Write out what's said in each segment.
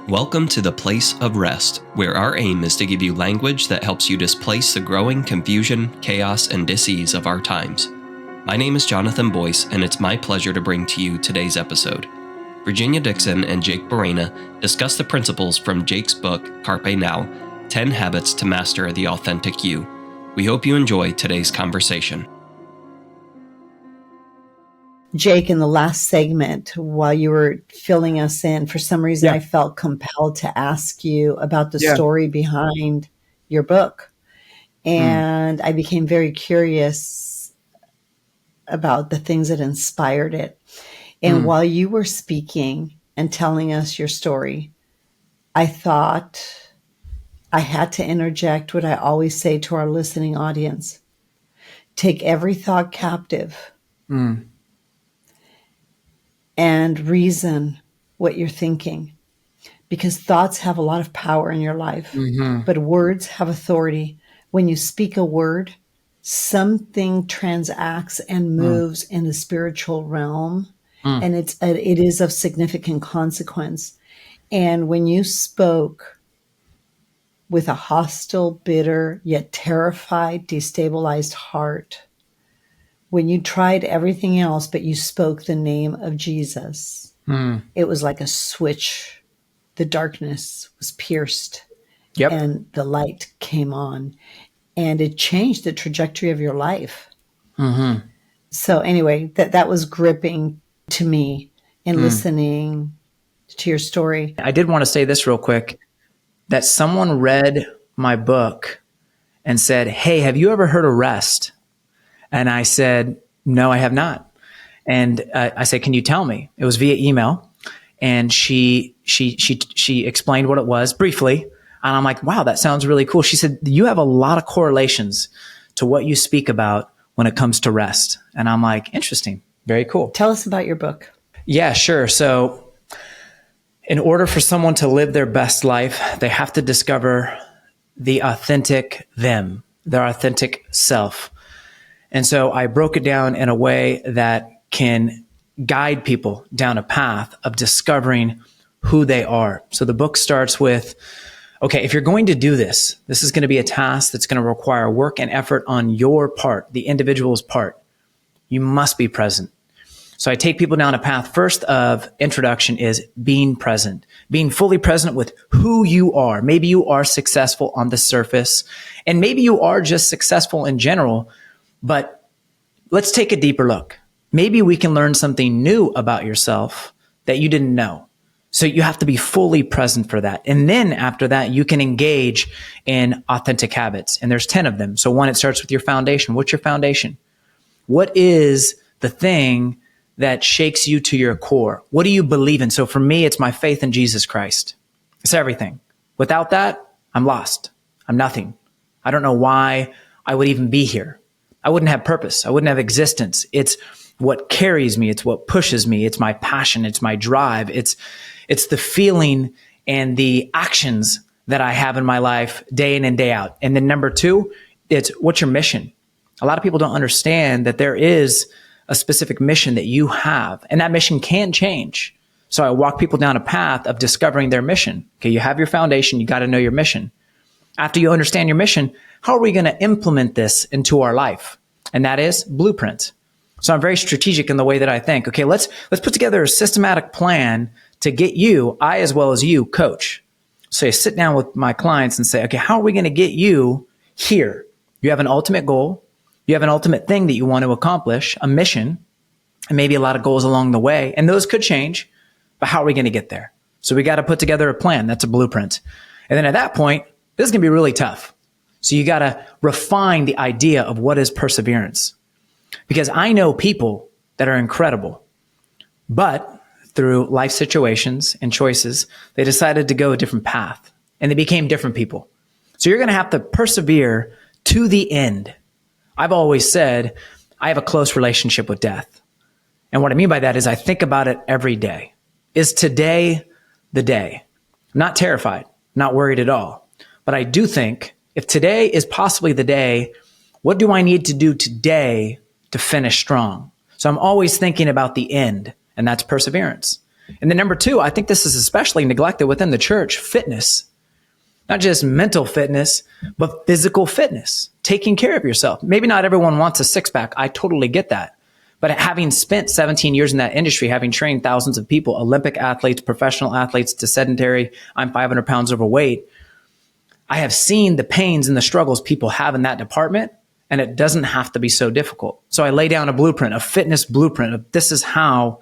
Welcome to the Place of Rest, where our aim is to give you language that helps you displace the growing confusion, chaos, and dis-ease of our times. My name is Jonathan Boyce, and it's my pleasure to bring to you today's episode. Virginia Dixon and Jake Barrena discuss the principles from Jake's book, Carpe NOW, 10 Habits to Master the Authentic You. We hope you enjoy today's conversation. Jake, in the last segment, while you were filling us in, for some reason I felt compelled to ask you about the story behind your book. And I became very curious about the things that inspired it. And while you were speaking and telling us your story, I thought I had to interject what I always say to our listening audience. Take every thought captive. And reason what you're thinking, because thoughts have a lot of power in your life, but words have authority. When you speak a word, something transacts and moves in the spiritual realm, and it is of significant consequence. And when you spoke with a hostile, bitter, yet terrified, destabilized heart, when you tried everything else, but you spoke the name of Jesus, it was like a switch. The darkness was pierced and the light came on, and it changed the trajectory of your life. So anyway, that was gripping to me in listening to your story. I did want to say this real quick, that someone read my book and said, "Hey, have you ever heard of R.E.S.T?" And I said, "No, I have not." And I said, "Can you tell me?" It was via email. And she explained what it was briefly. And I'm like, "Wow, that sounds really cool." She said, "You have a lot of correlations to what you speak about when it comes to rest." And I'm like, "Interesting. Very cool." Tell us about your book. Yeah, sure. So in order for someone to live their best life, they have to discover the authentic them, their authentic self. And so I broke it down in a way that can guide people down a path of discovering who they are. So the book starts with, okay, if you're going to do this, this is going to be a task that's going to require work and effort on your part, the individual's part. You must be present. So I take people down a path. First of introduction is being present, being fully present with who you are. Maybe you are successful on the surface, and maybe you are just successful in general. But let's take a deeper look. Maybe we can learn something new about yourself that you didn't know. So you have to be fully present for that. And then after that, you can engage in authentic habits. And there's 10 of them. So one, it starts with your foundation. What's your foundation? What is the thing that shakes you to your core? What do you believe in? So for me, it's my faith in Jesus Christ. It's everything. Without that, I'm lost. I'm nothing. I don't know why I would even be here. I wouldn't have purpose. I wouldn't have existence. It's what carries me. It's what pushes me. It's my passion. It's my drive. It's the feeling and the actions that I have in my life day in and day out. And then number two, it's what's your mission? A lot of people don't understand that there is a specific mission that you have, and that mission can change. So I walk people down a path of discovering their mission. Okay, you have your foundation. You got to know your mission. After you understand your mission, how are we going to implement this into our life? And that is blueprint. So I'm very strategic in the way that I think. Okay, let's put together a systematic plan to get you, I as well as you, coach. So I sit down with my clients and say, okay, how are we going to get you here? You have an ultimate goal. You have an ultimate thing that you want to accomplish, a mission, and maybe a lot of goals along the way. And those could change, but how are we going to get there? So we got to put together a plan. That's a blueprint. And then at that point, this is going to be really tough. So you got to refine the idea of what is perseverance. Because I know people that are incredible, but through life situations and choices, they decided to go a different path and they became different people. So you're going to have to persevere to the end. I've always said I have a close relationship with death. And what I mean by that is I think about it every day. Is today the day? I'm not terrified, not worried at all. But I do think if today is possibly the day, what do I need to do today to finish strong? So I'm always thinking about the end, and that's perseverance. And then number two, I think this is especially neglected within the church, fitness. Not just mental fitness, but physical fitness, taking care of yourself. Maybe not everyone wants a six-pack. I totally get that. But having spent 17 years in that industry, having trained thousands of people, Olympic athletes, professional athletes to sedentary, I'm 500 pounds overweight, I have seen the pains and the struggles people have in that department, and it doesn't have to be so difficult. So I lay down a blueprint, a fitness blueprint of this is how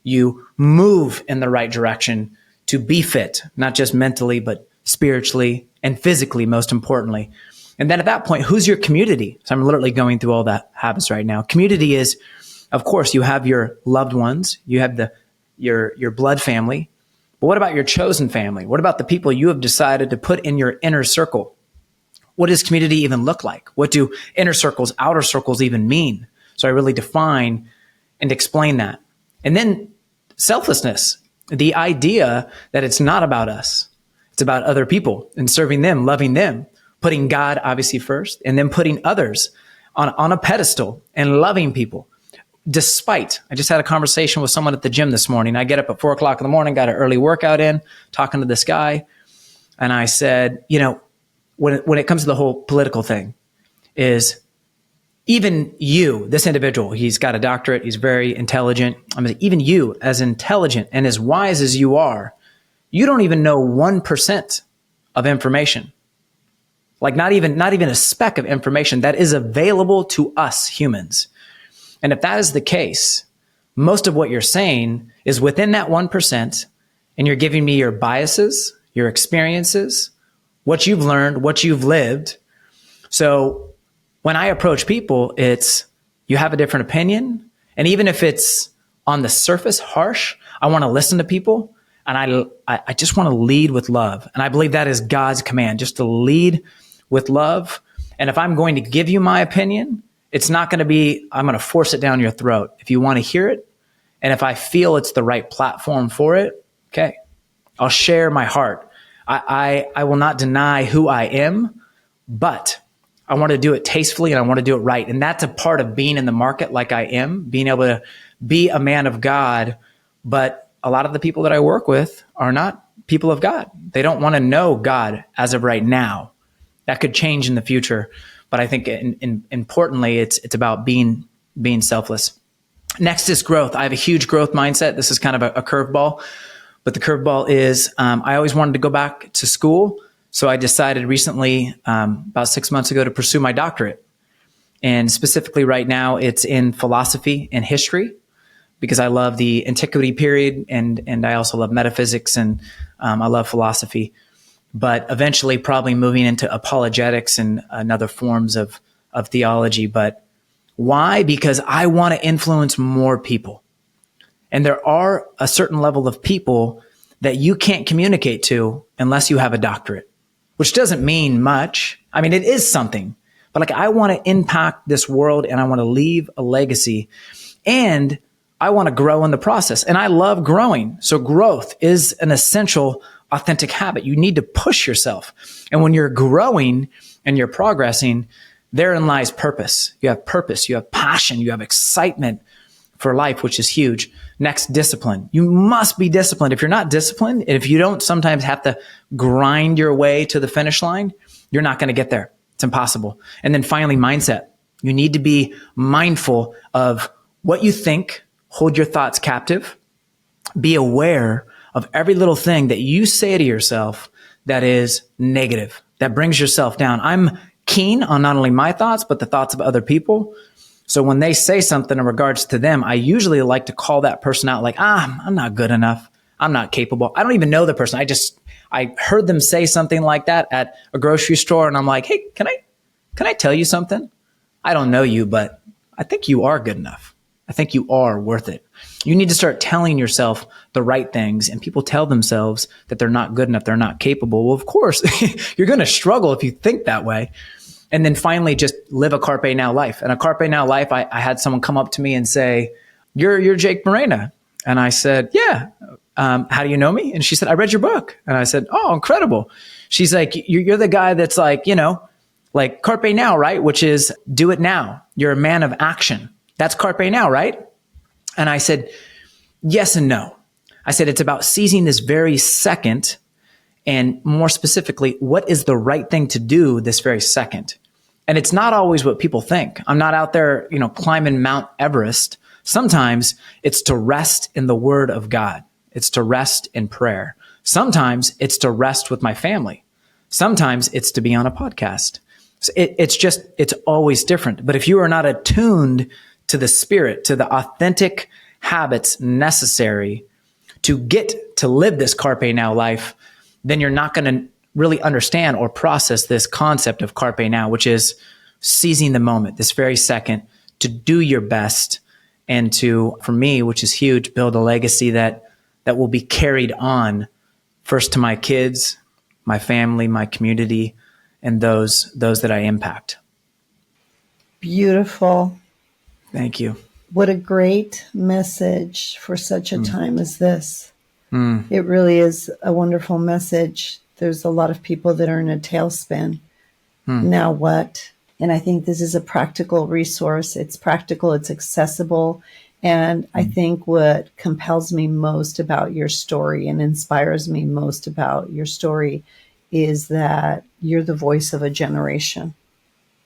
you move in the right direction to be fit, not just mentally, but spiritually and physically, most importantly. And then at that point, who's your community? So I'm literally going through all that habits right now. Community is, of course, you have your loved ones, you have your blood family, but what about your chosen family? What about the people you have decided to put in your inner circle? What does community even look like? What do inner circles, outer circles even mean? So I really define and explain that. And then selflessness, the idea that it's not about us. It's about other people and serving them, loving them, putting God obviously first, and then putting others on a pedestal and loving people. Despite, I just had a conversation with someone at the gym this morning. I get up at 4:00 in the morning, got an early workout in, talking to this guy. And I said, when it comes to the whole political thing is even you, this individual, he's got a doctorate. He's very intelligent. I mean, even you as intelligent and as wise as you are, you don't even know 1% of information. Like not even a speck of information that is available to us humans. And if that is the case, most of what you're saying is within that 1%, and you're giving me your biases, your experiences, what you've learned, what you've lived. So when I approach people, it's you have a different opinion. And even if it's on the surface harsh, I want to listen to people. And I just want to lead with love. And I believe that is God's command, just to lead with love. And if I'm going to give you my opinion, it's not going to be, I'm going to force it down your throat. If you want to hear it, and if I feel it's the right platform for it, okay, I'll share my heart. I will not deny who I am, but I want to do it tastefully and I want to do it right. And that's a part of being in the market like I am, being able to be a man of God, but a lot of the people that I work with are not people of God. They don't want to know God as of right now. That could change in the future. But I think importantly, it's about being selfless. Next is growth. I have a huge growth mindset. This is kind of a curveball, but the curveball is I always wanted to go back to school. So I decided recently, about 6 months ago, to pursue my doctorate. And specifically right now, it's in philosophy and history, because I love the antiquity period and I also love metaphysics and I love philosophy, but eventually probably moving into apologetics and other forms of theology. But why? Because I want to influence more people. And there are a certain level of people that you can't communicate to unless you have a doctorate, which doesn't mean much. I mean, it is something, but like I want to impact this world and I want to leave a legacy. And I want to grow in the process, and I love growing. So growth is an essential, authentic habit. You need to push yourself. And when you're growing and you're progressing, therein lies purpose. You have purpose, you have passion, you have excitement for life, which is huge. Next, discipline. You must be disciplined. If you're not disciplined, and if you don't sometimes have to grind your way to the finish line, you're not going to get there. It's impossible. And then finally, mindset. You need to be mindful of what you think. Hold your thoughts captive. Be aware of every little thing that you say to yourself that is negative, that brings yourself down. I'm keen on not only my thoughts, but the thoughts of other people. So when they say something in regards to them, I usually like to call that person out like, I'm not good enough. I'm not capable. I don't even know the person. I heard them say something like that at a grocery store. And I'm like, hey, can I tell you something? I don't know you, but I think you are good enough. I think you are worth it. You need to start telling yourself the right things, and people tell themselves that they're not good enough, they're not capable. Well, of course, you're going to struggle if you think that way. And then finally, just live a Carpe Now life. And a Carpe Now life, I had someone come up to me and say, you're Jake Barrena. And I said, yeah. How do you know me? And she said, I read your book. And I said, oh, incredible. She's like, you're the guy that's like, like Carpe Now, right? Which is do it now. You're a man of action. That's Carpe Now, right? And I said, yes and no. I said, it's about seizing this very second, and more specifically, what is the right thing to do this very second? And it's not always what people think. I'm not out there, climbing Mount Everest. Sometimes it's to rest in the word of God. It's to rest in prayer. Sometimes it's to rest with my family. Sometimes it's to be on a podcast. So it's always different. But if you are not attuned to the Spirit, to the authentic habits necessary to get to live this Carpe Now life, then you're not going to really understand or process this concept of Carpe Now, which is seizing the moment, this very second, to do your best and to, for me, which is huge, build a legacy that will be carried on first to my kids, my family, my community, and those that I impact. Beautiful. Thank you. What a great message for such a time as this. It really is a wonderful message. There's a lot of people that are in a tailspin. Now what? And I think this is a practical resource. It's practical, it's accessible. And I think what compels me most about your story and inspires me most about your story is that you're the voice of a generation.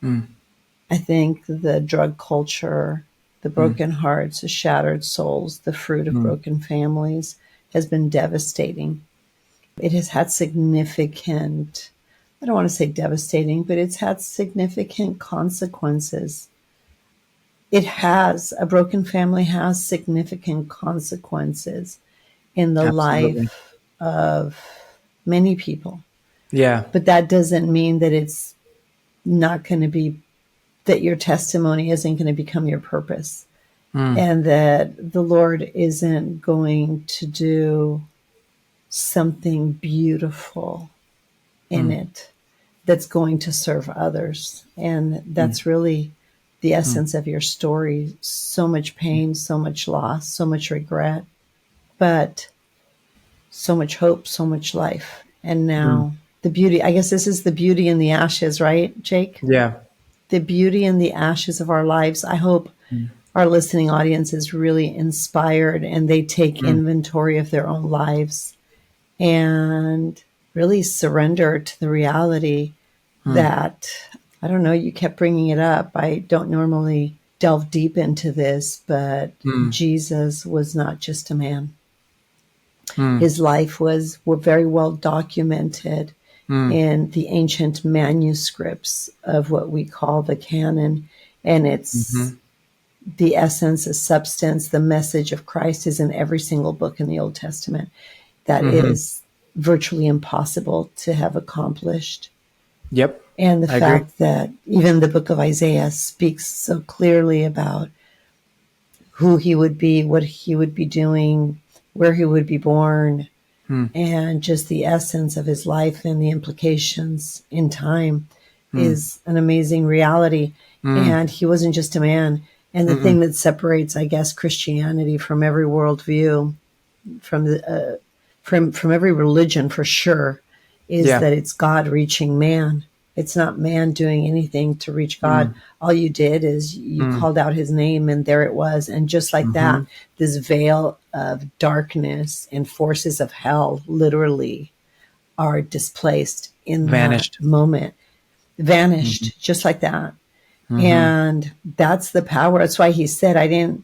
I think the drug culture, the broken hearts, the shattered souls, the fruit of broken families has been devastating. It has had significant, I don't want to say devastating, but it's had significant consequences. A broken family has significant consequences in the Absolutely. life of many people. Yeah. But that doesn't mean that it's not going to be, that your testimony isn't going to become your purpose. And that the Lord isn't going to do something beautiful in it that's going to serve others. And that's really the essence of your story. So much pain, so much loss, so much regret, but so much hope, so much life. And now the beauty, I guess this is the beauty in the ashes, right, Jake? Yeah. The beauty in the ashes of our lives. I hope our listening audience is really inspired and they take inventory of their own lives and really surrender to the reality that, I don't know, you kept bringing it up. I don't normally delve deep into this, but Jesus was not just a man. His life was very well documented in the ancient manuscripts of what we call the canon. And it's the essence, the substance, the message of Christ is in every single book in the Old Testament. That is virtually impossible to have accomplished. Yep. And the fact that even the book of Isaiah speaks so clearly about who he would be, what he would be doing, where he would be born, and just the essence of his life and the implications in time is an amazing reality. And he wasn't just a man. And the thing that separates, I guess, Christianity from every worldview, from every religion for sure, is that it's God reaching man. It's not man doing anything to reach God. All you did is you called out his name and there it was. And just like that, this veil of darkness and forces of hell literally are displaced in that moment. Vanished just like that. And that's the power. That's why he said, I didn't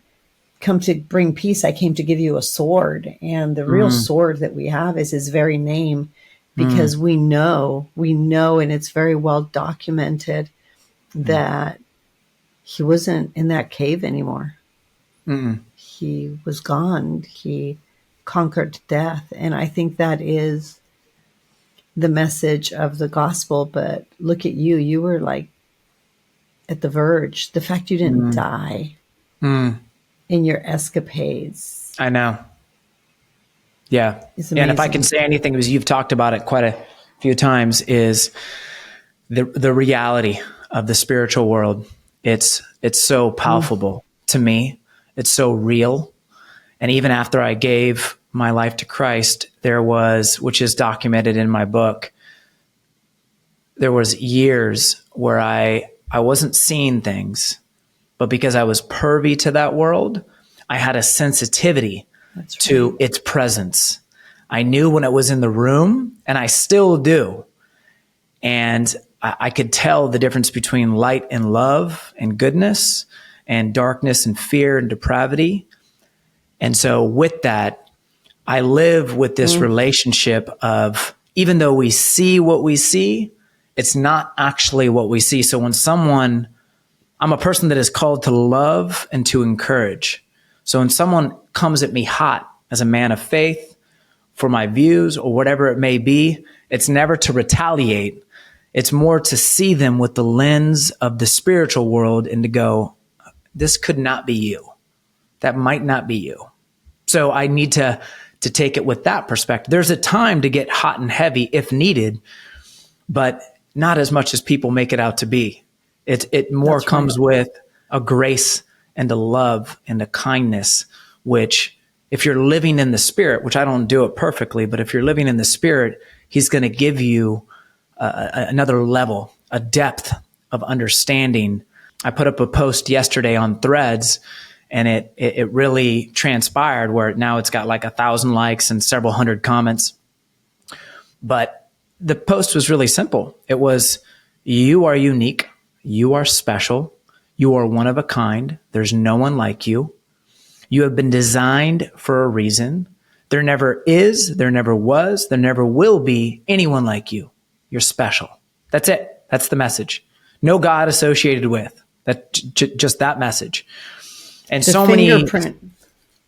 come to bring peace. I came to give you a sword. And the real sword that we have is his very name, because we know, and it's very well documented that he wasn't in that cave anymore. He was gone. He conquered death. And I think that is the message of the gospel. But look at you. You were like at the verge. The fact you didn't die in your escapades. I know. Yeah. And if I can say anything, because you've talked about it quite a few times, is the reality of the spiritual world. It's so palpable to me. It's so real. And even after I gave my life to Christ, there was, which is documented in my book, there was years where I wasn't seeing things, but because I was pervy to that world, I had a sensitivity That's to right. its presence. I knew when it was in the room, and I still do. And I could tell the difference between light and love and goodness and darkness and fear and depravity. And so with that, I live with this relationship of, even though we see what we see, it's not actually what we see. So when I'm a person that is called to love and to encourage. So when someone comes at me hot as a man of faith for my views or whatever it may be, it's never to retaliate. It's more to see them with the lens of the spiritual world and to go, this could not be you. That might not be you. So I need to take it with that perspective. There's a time to get hot and heavy if needed, but not as much as people make it out to be. It more That's comes right. with a grace and a love and a kindness, which if you're living in the Spirit, which I don't do it perfectly, but if you're living in the Spirit, He's going to give you another level, a depth of understanding. I put up a post yesterday on Threads, and it really transpired where now it's got like 1,000 likes and several hundred comments. But the post was really simple. It was, you are unique. You are special. You are one of a kind. There's no one like you. You have been designed for a reason. There never is, there never was, there never will be anyone like you. You're special. That's it. That's the message. No God associated with that. Just that message. And The so many. fingerprint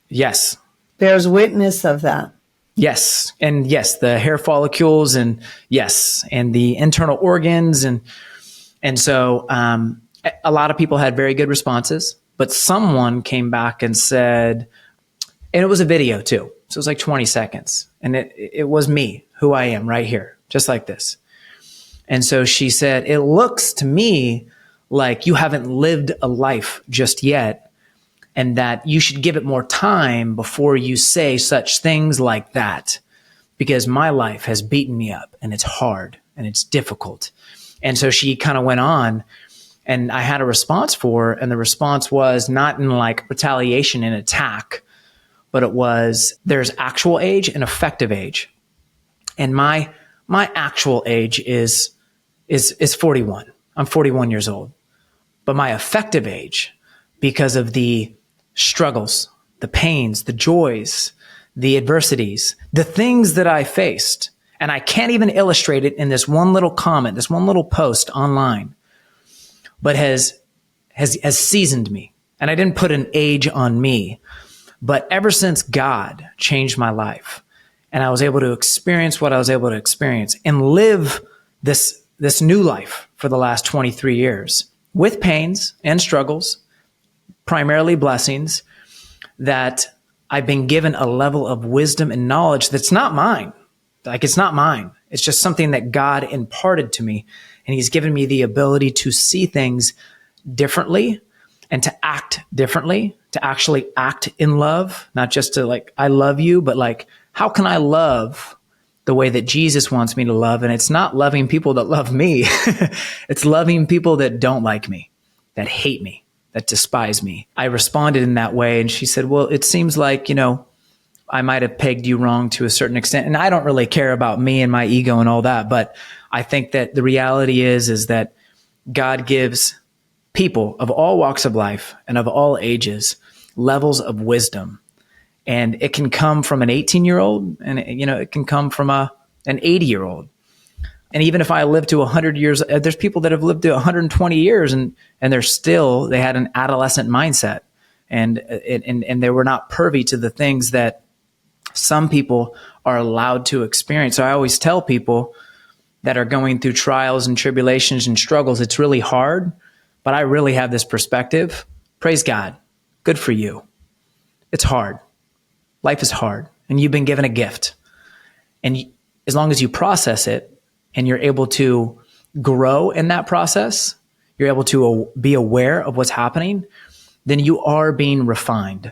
Yes. bears witness of that. Yes. And yes, the hair follicles and yes, and the internal organs. And so a lot of people had very good responses, but someone came back and said, and it was a video too. So it was like 20 seconds. And it was me, who I am right here, just like this. And so she said, it looks to me like you haven't lived a life just yet, and that you should give it more time before you say such things like that, because my life has beaten me up and it's hard and it's difficult. And so she kind of went on, and I had a response for her, and the response was not in like retaliation and attack, but it was, there's actual age and effective age. And my actual age is 41. I'm 41 years old. But my effective age, because of the struggles, the pains, the joys, the adversities, the things that I faced, and I can't even illustrate it in this one little comment, this one little post online, but has seasoned me. And I didn't put an age on me, but ever since God changed my life and I was able to experience what I was able to experience and live this new life for the last 23 years with pains and struggles, primarily blessings, that I've been given a level of wisdom and knowledge that's not mine. Like, it's not mine. It's just something that God imparted to me. And He's given me the ability to see things differently and to act differently, to actually act in love, not just to like, I love you, but like, how can I love the way that Jesus wants me to love? And it's not loving people that love me. It's loving people that don't like me, that hate me, that despise me. I responded in that way. And she said, well, it seems like, I might have pegged you wrong to a certain extent. And I don't really care about me and my ego and all that. But I think that the reality is that God gives people of all walks of life and of all ages levels of wisdom. And it can come from an 18-year-old, and it can come from an 80-year-old. And even if I live to 100 years, there's people that have lived to 120 years and they had an adolescent mindset, and they were not privy to the things that some people are allowed to experience. So I always tell people that are going through trials and tribulations and struggles, it's really hard, but I really have this perspective. Praise God. Good for you. It's hard. Life is hard, and you've been given a gift. And as long as you process it and you're able to grow in that process, you're able to be aware of what's happening, then you are being refined.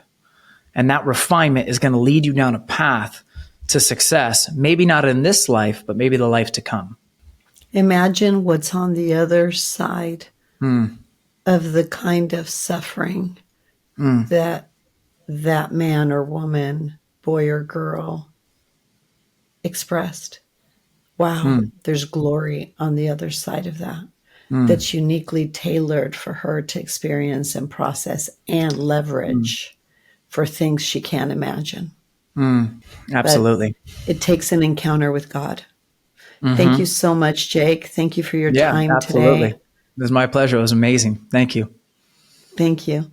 And that refinement is going to lead you down a path to success, maybe not in this life, but maybe the life to come. Imagine what's on the other side of the kind of suffering that man or woman boy or girl expressed. Wow, there's glory on the other side of that. That's uniquely tailored for her to experience and process and leverage for things she can't imagine. Absolutely. But it takes an encounter with God. Thank you so much, Jake. Thank you for your Yeah, time absolutely. today. It was my pleasure. It was amazing. Thank you. Thank you.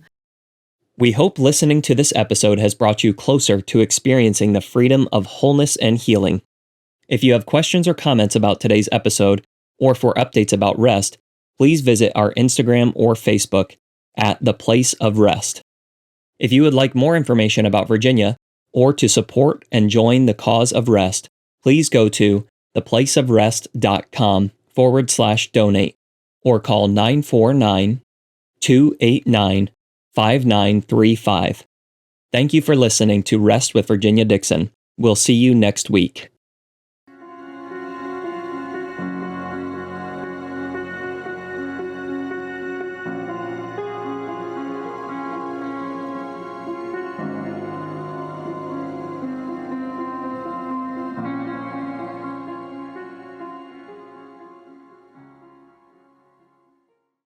We hope listening to this episode has brought you closer to experiencing the freedom of wholeness and healing. If you have questions or comments about today's episode, or for updates about R.E.S.T, please visit our Instagram or Facebook at The Place of R.E.S.T. If you would like more information about Virginia, or to support and join the cause of R.E.S.T, please go to theplaceofrest.com/donate or call 949-289-5935. Thank you for listening to Rest with Virginia Dixon. We'll see you next week.